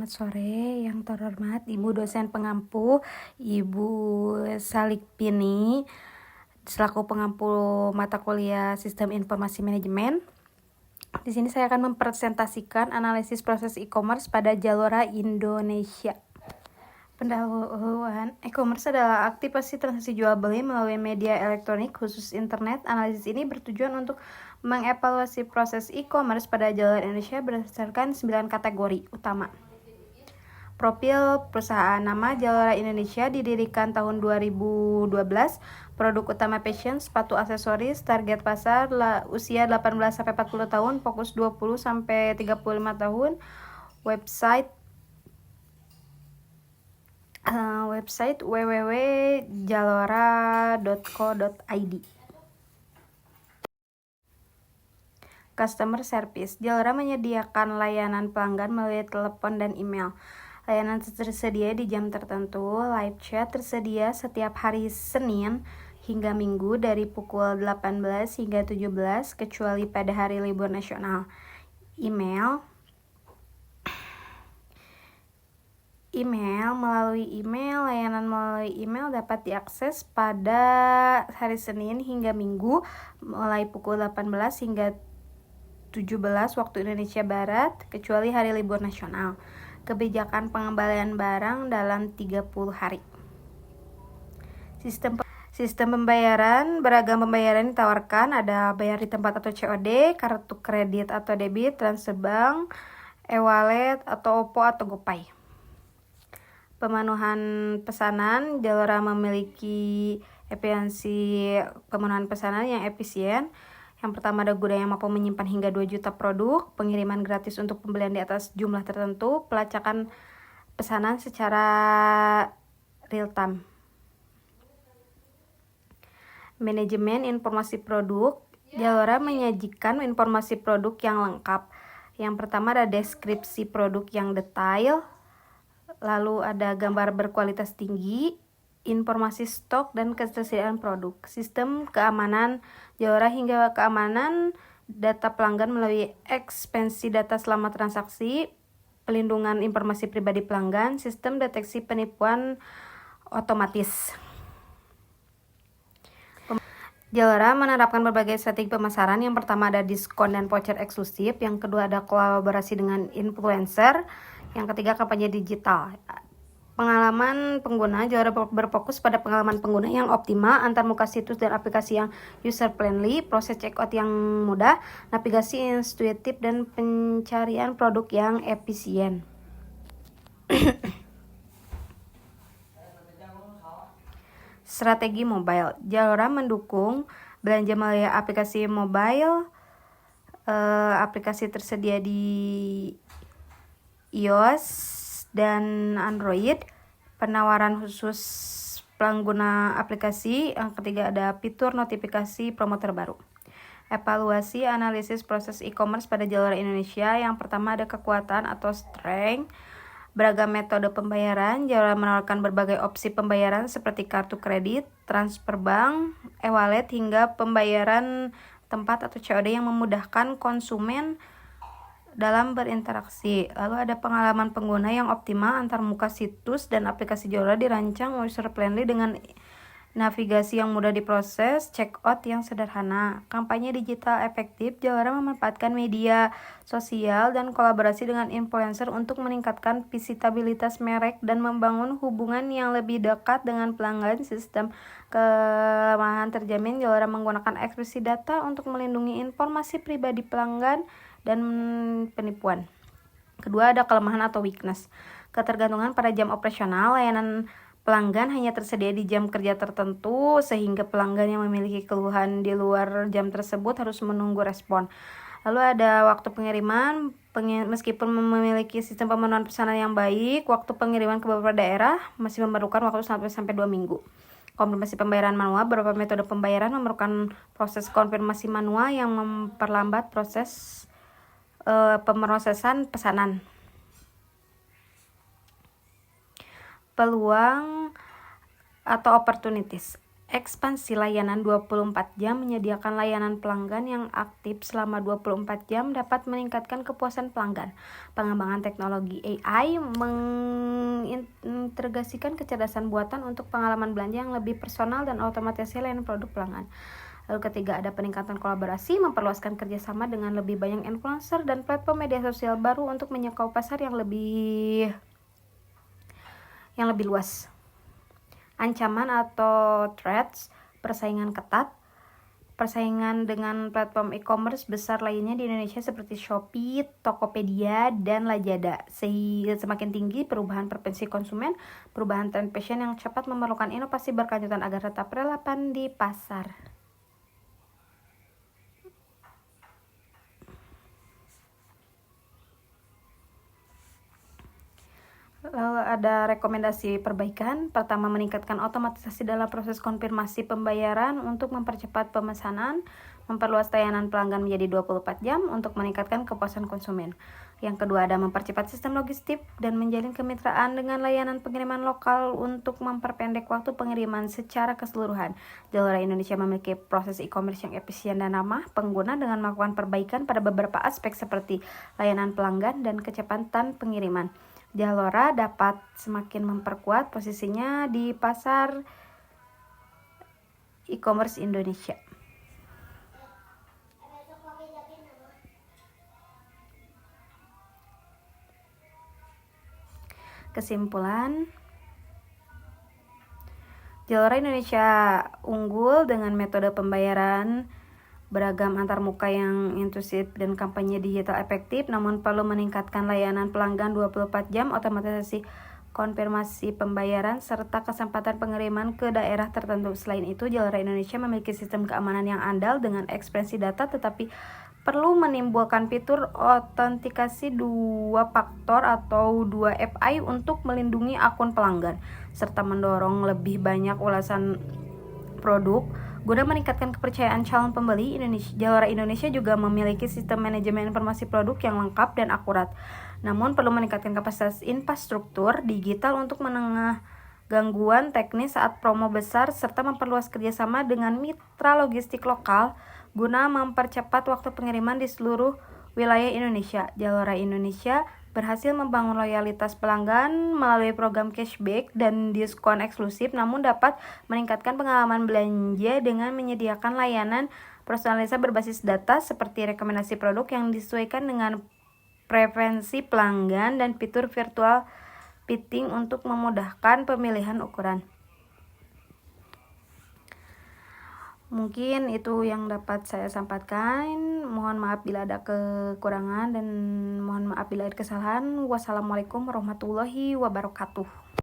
Selamat sore yang terhormat Ibu dosen pengampu, Ibu Salikpini, selaku pengampu mata kuliah Sistem Informasi Manajemen. Di sini saya akan mempresentasikan analisis proses e-commerce pada Zalora Indonesia. Pendahuluan, e-commerce adalah aktivasi transaksi jual beli melalui media elektronik khusus internet. Analisis ini bertujuan untuk mengevaluasi proses e-commerce pada Zalora Indonesia berdasarkan 9 kategori utama. Profil perusahaan: nama Zalora Indonesia, didirikan tahun 2012. Produk utama fashion, sepatu, aksesoris. Target pasar usia 18-40 tahun, fokus 20-35 tahun. Website www.zalora.co.id. Customer service: Zalora menyediakan layanan pelanggan melalui telepon dan email. Layanan tersedia di jam tertentu. Live chat tersedia setiap hari Senin hingga Minggu dari pukul 18 hingga 17 kecuali pada hari libur nasional. Email layanan melalui email dapat diakses pada hari Senin hingga Minggu mulai pukul 18 hingga 17 waktu Indonesia Barat kecuali hari libur nasional. Kebijakan pengembalian barang dalam 30 hari. Sistem pembayaran: beragam pembayaran ditawarkan, ada bayar di tempat atau COD, kartu kredit atau debit, transfer bank, e-wallet atau OVO atau GoPay. Pemenuhan pesanan: Zalora memiliki efisiensi pemenuhan pesanan yang efisien. Yang pertama, ada gudang yang mampu menyimpan hingga 2 juta produk, pengiriman gratis untuk pembelian di atas jumlah tertentu, pelacakan pesanan secara real time. Manajemen informasi produk: Zalora menyajikan informasi produk yang lengkap. Yang pertama, ada deskripsi produk yang detail, lalu ada gambar berkualitas tinggi, informasi stok dan ketersediaan produk. Sistem keamanan: Zalora hingga keamanan data pelanggan melalui ekspansi data selama transaksi, pelindungan informasi pribadi pelanggan, sistem deteksi penipuan otomatis. Zalora menerapkan berbagai strategi pemasaran. Yang pertama, ada diskon dan voucher eksklusif. Yang kedua, ada kolaborasi dengan influencer. Yang ketiga, kampanye digital. Pengalaman pengguna: Zalora berfokus pada pengalaman pengguna yang optimal, antarmuka situs dan aplikasi yang user friendly, proses checkout yang mudah, navigasi intuitif, dan pencarian produk yang efisien. Strategi mobile: Zalora mendukung belanja melalui aplikasi mobile. Aplikasi tersedia di iOS dan Android. Penawaran khusus pengguna aplikasi. Yang ketiga, ada fitur notifikasi promo terbaru. Evaluasi analisis proses e-commerce pada Zalora Indonesia. Yang pertama, ada kekuatan atau strength. Beragam metode pembayaran. Zalora menawarkan berbagai opsi pembayaran seperti kartu kredit, transfer bank, e-wallet hingga pembayaran tempat atau COD yang memudahkan konsumen dalam berinteraksi. Lalu ada pengalaman pengguna yang optimal, antarmuka situs dan aplikasi Zalora dirancang user friendly dengan navigasi yang mudah diproses, checkout yang sederhana. Kampanye digital efektif: Zalora memanfaatkan media sosial dan kolaborasi dengan influencer untuk meningkatkan visitabilitas merek dan membangun hubungan yang lebih dekat dengan pelanggan. Sistem keamanan terjamin: Zalora menggunakan ekspresi data untuk melindungi informasi pribadi pelanggan dan penipuan. Kedua, ada kelemahan atau weakness. Ketergantungan pada jam operasional: layanan pelanggan hanya tersedia di jam kerja tertentu, sehingga pelanggan yang memiliki keluhan di luar jam tersebut harus menunggu respon. Lalu ada waktu pengiriman: meskipun memiliki sistem pemenuhan pesanan yang baik, waktu pengiriman ke beberapa daerah masih memerlukan waktu sampai 2 minggu. Konfirmasi pembayaran manual: beberapa metode pembayaran memerlukan proses konfirmasi manual yang memperlambat proses pemrosesan pesanan. Peluang atau opportunities: Ekspansi layanan 24 jam menyediakan layanan pelanggan yang aktif selama 24 jam dapat meningkatkan kepuasan pelanggan. Pengembangan teknologi AI mengintegrasikan kecerdasan buatan untuk pengalaman belanja yang lebih personal dan otomatisasi layanan produk pelanggan. Lalu ketiga, ada peningkatan kolaborasi, memperluaskan kerjasama dengan lebih banyak influencer dan platform media sosial baru untuk menjangkau pasar yang lebih luas. Ancaman atau threats, persaingan ketat, persaingan dengan platform e-commerce besar lainnya di Indonesia seperti Shopee, Tokopedia, dan Lazada. Sehingga semakin tinggi perubahan preferensi konsumen, perubahan tren fashion yang cepat memerlukan inovasi berkelanjutan agar tetap relevan di pasar. Lalu ada rekomendasi perbaikan. Pertama, meningkatkan otomatisasi dalam proses konfirmasi pembayaran untuk mempercepat pemesanan, memperluas layanan pelanggan menjadi 24 jam untuk meningkatkan kepuasan konsumen. Yang kedua, ada mempercepat sistem logistik dan menjalin kemitraan dengan layanan pengiriman lokal untuk memperpendek waktu pengiriman secara keseluruhan. Zalora Indonesia memiliki proses e-commerce yang efisien dan ramah pengguna dengan melakukan perbaikan pada beberapa aspek seperti layanan pelanggan dan kecepatan pengiriman. Zalora dapat semakin memperkuat posisinya di pasar e-commerce Indonesia. Kesimpulan, Zalora Indonesia unggul dengan metode pembayaran beragam antarmuka yang intuitif dan kampanye digital efektif, namun perlu meningkatkan layanan pelanggan 24 jam, otomatisasi konfirmasi pembayaran, serta kesempatan pengiriman ke daerah tertentu. Selain itu, Zalora Indonesia memiliki sistem keamanan yang andal dengan ekspresi data, tetapi perlu menimbulkan fitur autentikasi 2 faktor atau 2FA untuk melindungi akun pelanggan, serta mendorong lebih banyak ulasan produk. Guna meningkatkan kepercayaan calon pembeli, Zalora Indonesia juga memiliki sistem manajemen informasi produk yang lengkap dan akurat. Namun perlu meningkatkan kapasitas infrastruktur digital untuk menengah gangguan teknis saat promo besar, serta memperluas kerjasama dengan mitra logistik lokal guna mempercepat waktu pengiriman di seluruh wilayah Indonesia. Zalora Indonesia berhasil membangun loyalitas pelanggan melalui program cashback dan diskon eksklusif, namun dapat meningkatkan pengalaman belanja dengan menyediakan layanan personalisasi berbasis data seperti rekomendasi produk yang disesuaikan dengan preferensi pelanggan dan fitur virtual fitting untuk memudahkan pemilihan ukuran. Mungkin itu yang dapat saya sampaikan. Mohon maaf bila ada kekurangan dan mohon maaf bila ada kesalahan. Wassalamualaikum warahmatullahi wabarakatuh.